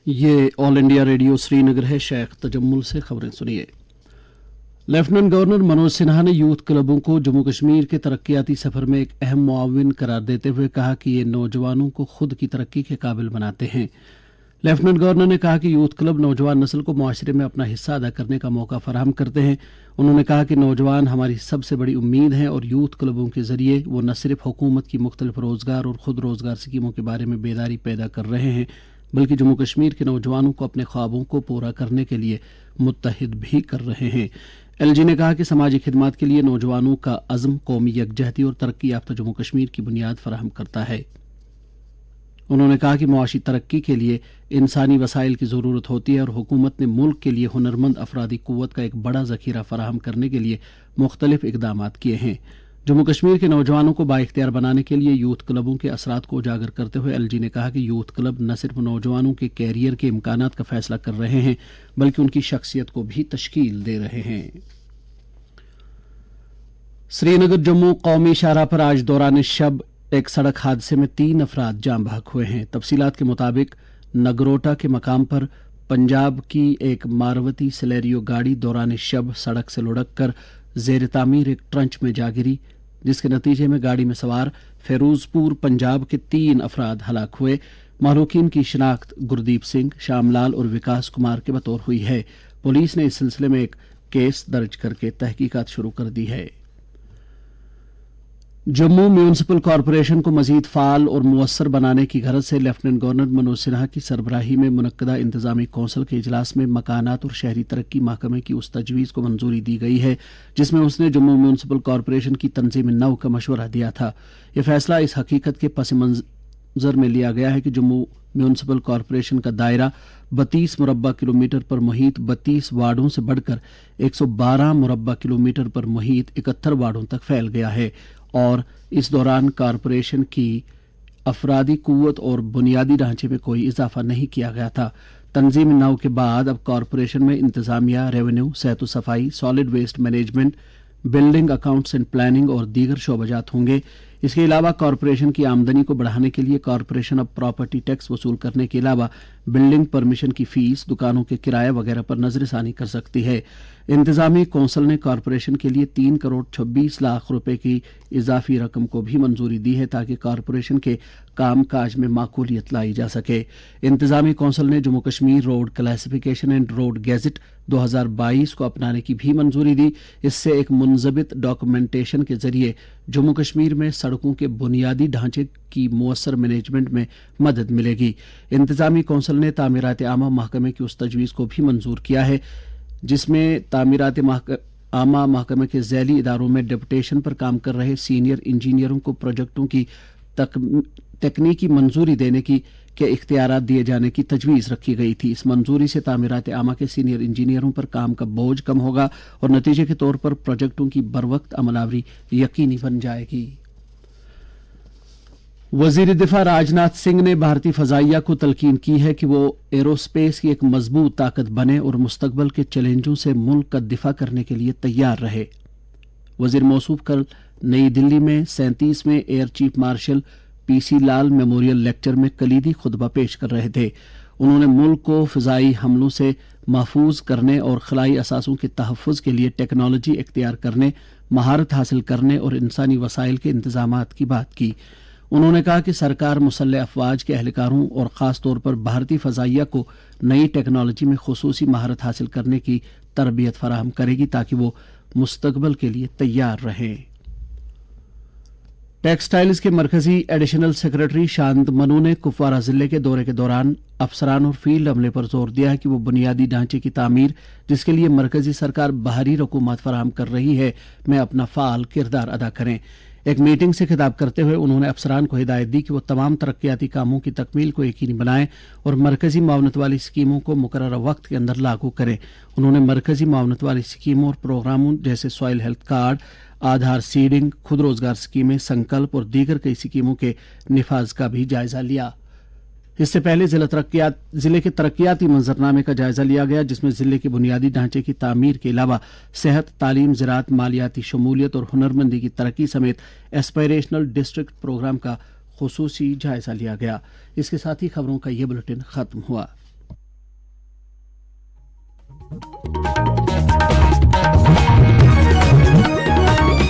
ये all India radio Srinagar है। शेख तजम्मुल से खबरें सुनिए। लेफ्टिनेंट गवर्नर मनोज सिन्हा ने यूथ क्लबों को जम्मू कश्मीर के तरक्याती सफर में एक अहम मुआविन करार देते हुए कहा कि ये नौजवानों को खुद की तरक्की के काबिल बनाते हैं। लेफ्टिनेंट गवर्नर ने कहा कि यूथ क्लब नौजवान नस्ल को मुआशरे में अपना हिस्सा अदा करने का मौका फराहम करते हैं। उन्होंने कहा कि नौजवान हमारी सबसे बड़ी उम्मीद हैं और यूथ क्लबों के जरिए वो न सिर्फ हुकूमत की मुख्तलिफ रोजगार और खुद रोजगार स्कीमों के बारे में बेदारी पैदा कर रहे हैं, बल्कि जम्मू कश्मीर के नौजवानों को अपने ख्वाबों को पूरा करने के लिए मुत्तहिद भी कर रहे हैं। एलजी ने कहा कि समाजी खिदमत के लिए नौजवानों का अज़्म कौमी यकजहती और तरक्की याफ्ता जम्मू कश्मीर की बुनियाद फराहम करता है। उन्होंने कहा कि मुआशी तरक्की के लिए इंसानी वसाइल की ज़रूरत होती है और हुकूमत ने मुल्क के लिए हुनरमंद अफरादी कुव्वत का एक बड़ा ज़खीरा फराहम करने के लिए मुख्तलिफ इक़दामात किए हैं। जम्मू कश्मीर के नौजवानों को बाइख्तियार बनाने के लिए यूथ क्लबों के असरात को उजागर करते हुए एलजी ने कहा कि यूथ क्लब न सिर्फ नौजवानों के कैरियर के इम्कानात का फैसला कर रहे हैं, बल्कि उनकी शख्सियत को भी तश्कील दे रहे हैं। श्रीनगर जम्मू कौमी शाहराह पर आज दौरान शब एक सड़क हादसे में 3 अफराद जाँ बहक हुए हैं। तफसीलात के मुताबिक नगरोटा के मकाम पर पंजाब की एक मारवती सिलेरियो गाड़ी दौरान शब सड़क से लुढ़क कर जेर तामीर एक ट्रंच में जा गिरी, जिसके नतीजे में गाड़ी में सवार फेरोजपुर पंजाब के 3 अफराद हलाक हुए। महलूकीन की शिनाख्त गुरदीप सिंह, श्यामलाल और विकास कुमार के बतौर हुई है। पुलिस ने इस सिलसिले में एक केस दर्ज करके तहकीकात शुरू कर दी है। जम्मू म्यूनिसिपल कॉरपोरेशन को मजीद फाल और मुअस्सर बनाने की गरज से लेफ्टिनेंट गवर्नर मनोज सिन्हा की सरबराही में मुनक्कदा इंतजामी कौंसिल के इजलास में मकानात और शहरी तरक्की महकमे की उस तजवीज़ को मंजूरी दी गई है जिसमें उसने जम्मू म्यूनिसिपल कॉरपोरेशन की तंजीम नौ का मशवरा दिया था। यह फैसला इस हकीकत के पस मंजर में लिया गया है कि जम्मू म्यूनिसिपल कॉरपोरेशन का दायरा 32 मुरब्बा किलोमीटर पर मुहित 32 वार्डों से बढ़कर 112 मुरब्बा किलोमीटर पर मुहित 71 वार्डों तक फैल गया है और इस दौरान कॉरपोरेशन की अफरादी कुव्वत और बुनियादी ढांचे में कोई इजाफा नहीं किया गया था। तंजीम नौ के बाद अब कॉरपोरेशन में इंतजामिया, रेवेन्यू, सेहत सफाई, solid waste management, building accounts and planning और दीगर शोबजात होंगे। इसके अलावा कॉरपोरेशन की आमदनी को बढ़ाने के लिए कॉरपोरेशन अब प्रॉपर्टी टैक्स वसूल करने के अलावा बिल्डिंग परमिशन की फीस, दुकानों के किराए वगैरह पर नजरसानी कर सकती है। इंतजामी कौंसिल ने कॉरपोरेशन के लिए 3 करोड़ 26 लाख रुपए की इजाफी रकम को भी मंजूरी दी है ताकि कॉरपोरेशन के काम काज में माकूलियत लाई जा सके। इंतजामी कौंसिल ने Jammu Kashmir road classification and road gadget 2022 को अपनाने की भी मंजूरी दी। इससे एक मुंजबित डॉक्यूमेंटेशन के जरिए जम्मू कश्मीर में सड़कों के बुनियादी ढांचे की मुअस्सर मैनेजमेंट में मदद मिलेगी। इंतजामी कौंसिल ने तामीरात आमा महकमे की उस तजवीज़ को भी मंजूर किया है जिसमें तामीरात आमा महकमे के झैली इदारों में डिप्टेशन पर काम कर रहे सीनियर इंजीनियरों को प्रोजेक्टों की तकनीकी मंजूरी देने के इख्तियारात दिए जाने की तजवीज़ रखी गई थी। इस मंजूरी से तामीरात आमा के सीनियर इंजीनियरों पर काम का बोझ कम होगा और नतीजे के तौर पर प्रोजेक्टों की बरवक्त अमलावरी यकीनी बन जाएगी। वजीर दिफा राजनाथ सिंह ने भारतीय फजाइया को तलकीन की है कि वो एरोस्पेस की एक मजबूत ताकत बने और मुस्तकबल के चैलेंजों से मुल्क का दिफा करने के लिए तैयार रहे। वजीर मौसूफ कल नई दिल्ली में 37वें एयर चीफ मार्शल पीसी लाल मेमोरियल लेक्चर में कलीदी खुतबा पेश कर रहे थे। उन्होंने मुल्क को फिजाई हमलों से महफूज करने और खलाई असासों के तहफ़्फ़ुज़ के लिए टेक्नोलॉजी इख्तियार करने, महारत हासिल करने और इंसानी वसाइल के इंतजामात की बात की। उन्होंने कहा कि सरकार मुसल्लह अफवाज के एहलकारों और ख़ास तौर पर भारतीय फ़ज़ाइया को नई टेक्नोलॉजी में खुसूसी महारत हासिल करने की तरबियत फराहम करेगी ताकि वो मुस्तकबल के लिए तैयार रहें। टेक्सटाइल्स के मरकजी एडिशनल सेक्रेटरी शांत मनु ने कुपवारा जिले के दौरे के दौरान अफसरान और फील्ड अमले पर जोर दिया है कि वो बुनियादी ढांचे की तामीर जिसके लिए मरकजी सरकार बाहरी रकूमत फराहम कर रही है में अपना फाल किरदार अदा करें। एक मीटिंग से खिताब करते हुए उन्होंने अफसरान को हिदायत दी कि वो तमाम तरक्याती कामों की तकमील को यकीनी बनाएं और मरकजी मावनत वाली स्कीमों को मुकर्रर वक्त के अंदर लागू करें। उन्होंने मरकजी मावनत वाली स्कीमों और प्रोग्रामों जैसे सॉइल हेल्थ कार्ड, आधार सीडिंग, खुद रोजगार स्कीमें, संकल्प और दीगर कई स्कीमों के निफाज का भी जायजा लिया। इससे पहले जिले के तरक्याती मंजरनामे का जायजा लिया गया जिसमें जिले के बुनियादी ढांचे की तामीर के अलावा सेहत, तालीम, ज़राअत, मालियाती शमूलियत और हुनरमंदी की तरक्की समेत एस्पायरेशनल डिस्ट्रिक्ट प्रोग्राम का खुसूसी जायजा लिया गया। इसके साथ ही खबरों का ये बुलेटिन खत्म हुआ।